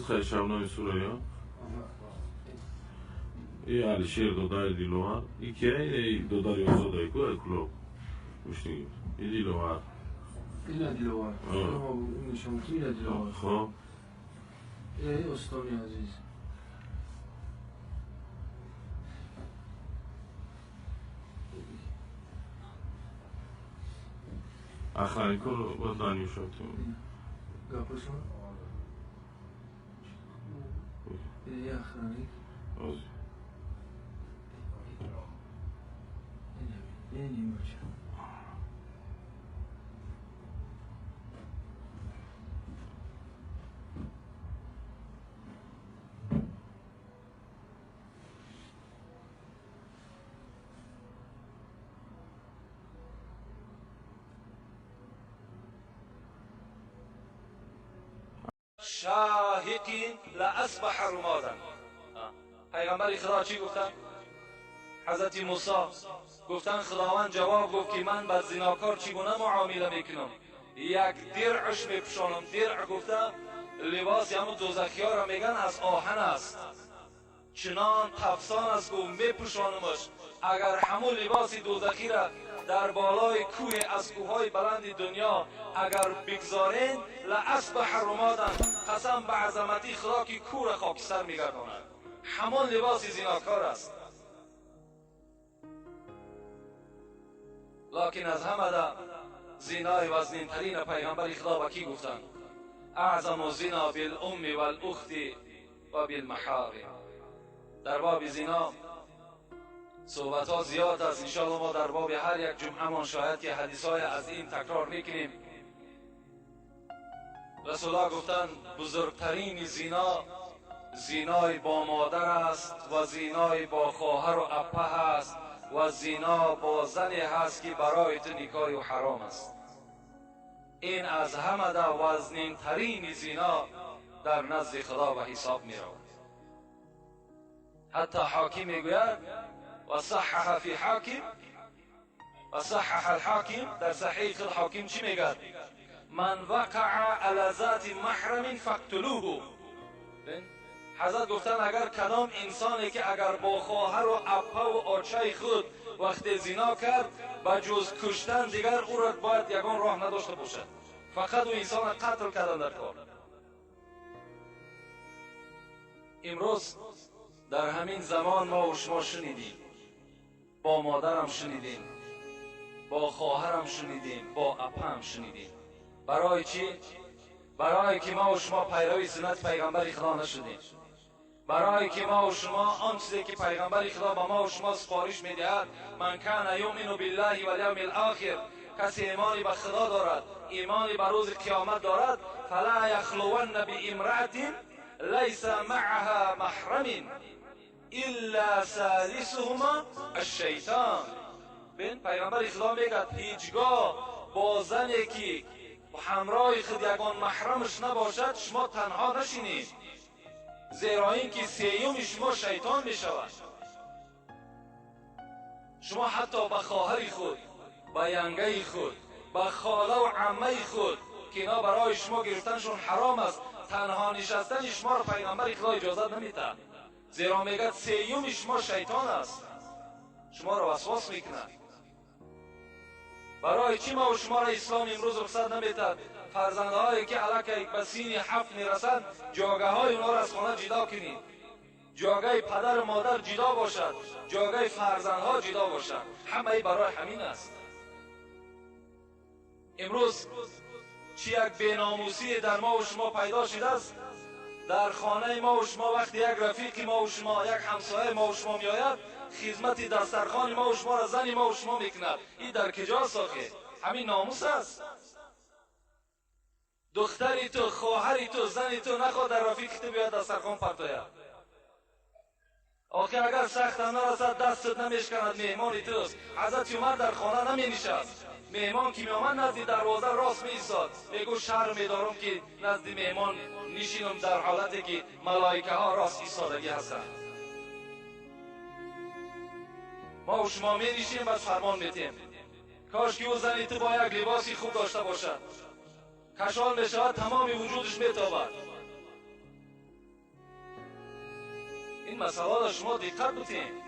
خیلی شبنامی سوریا ای علیشیر دودار دیلوار ای که ای دودار یوزودای کوه کلوب گوشتی ای دیلوار اینا دیلوار میشم تو اینا دیلوار خب ای استانی عزیز آخرین کار با دانیو شد گپشون ای آخرین آزی این نیمچه شاهقین لأصبح رمادا. پیغمبر خدا چی گفتن؟ حضرت موسی گفتن خداوند جواب گفت که من با زناکار چگونه معامله میکنم؟ یک درعش میپوشانم. درع گفته لباس همون دوزخی‌ها را میگن از آهن است، چنان تفسان است که میپوشانمش. اگر همون لباس دوزخی را در بالای کوه از کوههای بلند دنیا اگر بگذارین لأصبح رمادا، قسم به عظمتی خدا که کوه را خاکستر میگرداند. همون لباس زناکار است. لکن از همه ده زنای وزنین ترین پیغمبر خدا با کی گفتن؟ اعظم زنا بالام والاخت و بالمحارم. در باب زنا صحبت ها زیاد است. انشاءالله ما در باب هر یک جمعه ما شاید که حدیث های از این تکرار میکنیم. رسول الله گفتن بزرگترین زنا زنای با مادر است و زنای با خواهر و اپه است و زنا با زنی هست که برای تو نکاح و حرام است. این از همه در وزنین ترین زنا در نزد خدا و حساب می رود. حتی حاکم می گوید و صحح فی حاکم و صحح الحاکم، در صحیح خود حاکم چی میگد؟ من وقع علی ذات محرم فاقتلوه. حضرت گفتن اگر کدام انسانی که اگر با خواهر و اپه و آچه خود وقت زنا کرد با جز کشتن دیگر او را باید یگان راه نداشته باشد، فقط او انسان قتل کردن در کار. امروز در همین زمان ما و شما شنیدیم، با مادرم شنیدیم، با خواهرم شنیدیم، با اپه هم شنیدیم. برای چی؟ برای که ما و شما پیروی سنت پیغمبر خدا نشدیم. برای که ما و شما آن چیزی که پیغمبر خدا با ما و شما سفارش میدهد، من کان یؤمن بالله و الیوم الاخر، کسی ایمانی به خدا دارد، ایمانی به روز قیامت دارد، فلا یخلون بامرأة لیس معها محرم الا ثالثهما الشیطان. ببین پیغمبر خدا میگه هیچگاه با زنی که همراه خود یگان محرمش نباشد شما تنها نشینید، زیرا اینکه سیوم شما شیطان میشود. شما حتی با خواهر خود، با ینگه خود، با خاله و عمه خود که اینا برای شما گرفتنشون حرام است، تنها نشستن شما را پیغمبر خدا اجازه نمیده، زیرا میگه سیوم شما شیطان است، شما را وسواس میکنه. برای چی ما و شما را اسلام امروز رخصت نمیدهد فرزندهایی که علاکه به سین 7 میرسند جاگه های اونا را از خانه جدا کنید، جاگه پدر و مادر جدا باشد، جاگه فرزندها جدا باشد. همه برای همین است. امروز چی یک بیناموسی در ما و شما پیدا شده است. در خانه ما و شما وقتی یک رفیق ما و شما، یک همسایه ما و شما میآید، خدمت دسترخوان ما و شما را زن ما و شما میکند. این در کجاست آخه؟ همین ناموس است. دختری تو، خواهری تو، زنی تو نخواد در رفیق تو بیاد دسترخوان پرتاید. آخه اگر سخت هم نرسد دستت نمیشکند، مهمانی توست. حضرت عمر در خانه نمی نشست، مهمان که می آمد نزد دروازه راست می ایستاد، میگو شرم میدارم که نزد مهمان نشینم در حالتی که ملائکه ها راست ایستادگی هستند. ما و شما می نشینیم بس فرمان میتیم. کاش که او زنی تو با یک لباسی خوب داشته باشد، کشال می شود تمام وجودش می تابد. این مسئله را شما دقت بتین،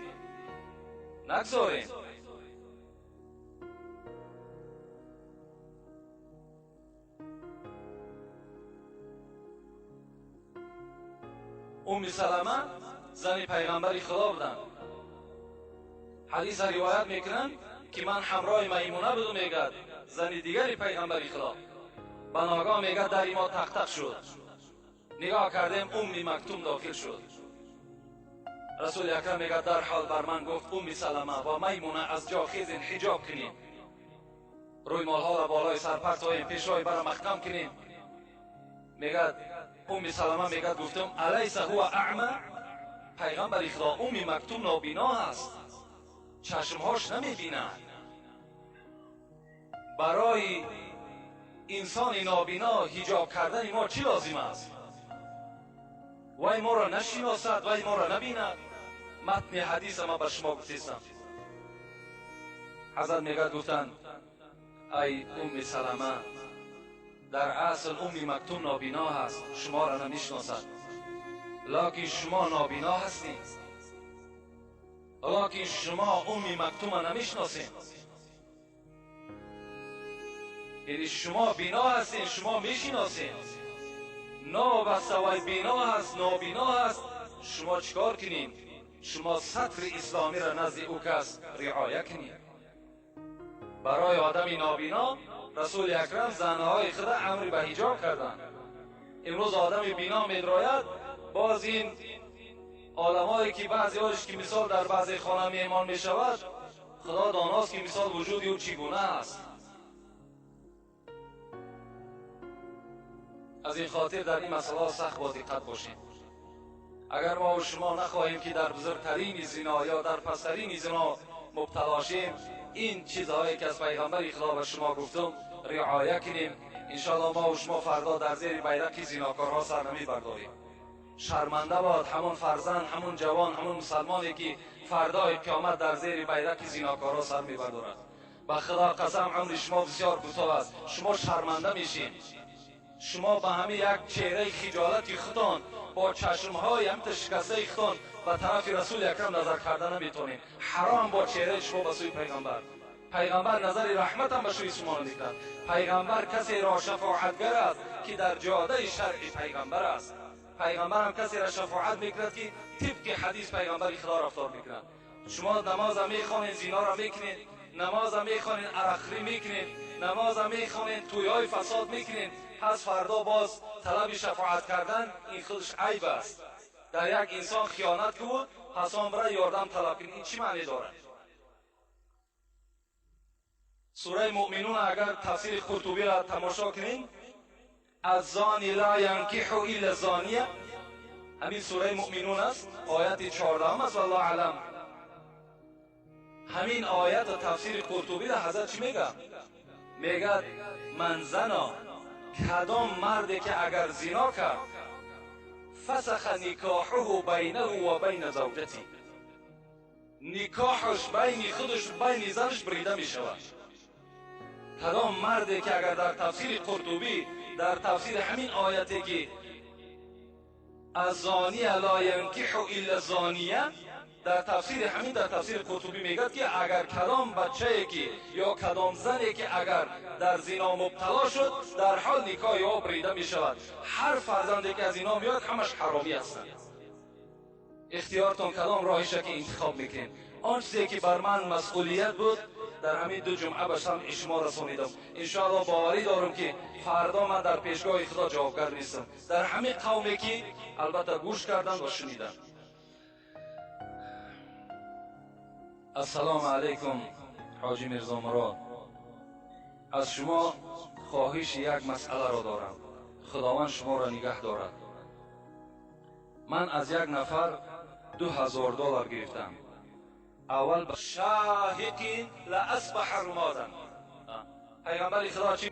نگذارین. سلمه زن پیغمبر خدا بودن. حدیث روایت میکنن که من همراه میمونه بودم، میگد زن دیگری پیغمبر خدا. به ناگاه میگد در ما تق تق شد، نگاه کردیم مکتوم داخل شد. رسول اکرم میگد در حال بر من گفت سلمه و میمونه از جا خیزین، حجاب کنین، روی مالها را بالای سر پرتاییم، پیشوی برا محکم کنین. میگد سلمه میگد گفتم الیس هو اعمى؟ پیغمبر خدا مکتوم نابینا هست، چشمهاش نمیبیند. برای انسان نابینا حجاب کردن ما چی لازم است؟ وای ما را نشناسد، وای ما را نبیند. متن حدیث ما به شما گفتم. حضرت میگد گفتن ای سلمه در اصل مکتوم نابینا هست، شما را نمیشناسد، لکن شما نابینا هستید، لکن شما مکتوم را نمیشناسید. یعنی شما بینا هستید، شما میشناسید. نابسته وای بینا هست، نابینا هست. شما چیکار کنید؟ شما سطر اسلامی را نزد او کس رعایت کنید. برای آدم نابینا رسول اکرم زنهای خود امر به حجاب کردند. امروز آدم بینا میدراید، باز این عالمایی که بعضی هایش که مثال در بعضی خانه میهمان میشود، خدا داناست که مثال وجودی او چگونه است. از این خاطر در این مسئله سخت با دقت باشیم. اگر ما و شما نخواهیم که در بزرگترین زنا یا در پسترین زنا مبتلا شیم، این چیزهایی که از پیغمبر خدا به شما گفتم رعایت کنیم، انشاءالله ما و شما فردا در زیر بیرق زناکارها سر نمیبرداریم. شرمنده باد همون فرزند، همون جوان، همون مسلمانی که فردای قیامت در زیر بیرق زناکارها سر میبردارد. به خدا قسم عمر شما بسیار کوتاه است، شما شرمنده میشین. شما به همین یک چهره خجالتی خودتان، با چشمهای همت شکسته خودتان به طرف رسول اکرم نظر کردن نمیتونین. حرام با چهره شما به سوی پیغمبر. پیغمبر نظر رحمت هم به سوی شما نمیکرد. پیغمبر کسی را شفاعتگر است که در جاده شرعی پیغمبر است. پیغمبر هم کسی را شفاعت میکرد که طبق حدیث پیغمبر خدا رفتار میکرد. شما نماز میخوانید، زنا را میکنید، نماز میخوانید، عرقری میکنید، نماز میخوانید، تویهای فساد میکنید، پس فردا باز طلب شفاعت کردن این خودش عیب است. در یک انسان خیانت کنید، پس آن برای یاردم طلب کنید، این چی معنی دارد؟ سوره مؤمنون اگر تفسیر قرطبی را تماشا کنید، الزانی لا ینکح الا الزانیه، همین سوره مؤمنون است، آیت 14 است. والله اعلم. همین آیت تفسیر قرطبی را حضرت چی میگه؟ میگه من زنا، کدام مردی که اگر زنا کرد، فسخ نکاحه بینه و بین زوجتی، نکاحش بین خودش بین زنش بریده می شود. کدام مردی که اگر در تفسیر قرطبی در تفسیر همین آیتی که الزانیه لا ینکح الا الزانیه، در تفسیر همین در تفسیر قرطبی میگه که اگر کدام بچه‌ای که یا کدام زنی که اگر در زنا مبتلا شد، در حال نکاح او بریده می شود. هر فرزندی که از اینا میاد همش حرامی هستند. اختیارتون کدام راهش که انتخاب میکنین. آن چیزی که بر من مسئولیت بود در همین 2 جمعه به سمع شما رسانیدم. انشاءالله باوری دارم که فردا من در پیشگاه خدا جوابگر نیستم. در همین قومی که البته گوش کردن و شنیدن. السلام علیکم حاجی میرزا مراد. از شما خواهش یک مسئله را دارم. خداوند شما را نگه دارد. من از یک نفر $2000 گرفتم. اول شاهقین لأصبح رمادا. پیغمبر خدا چی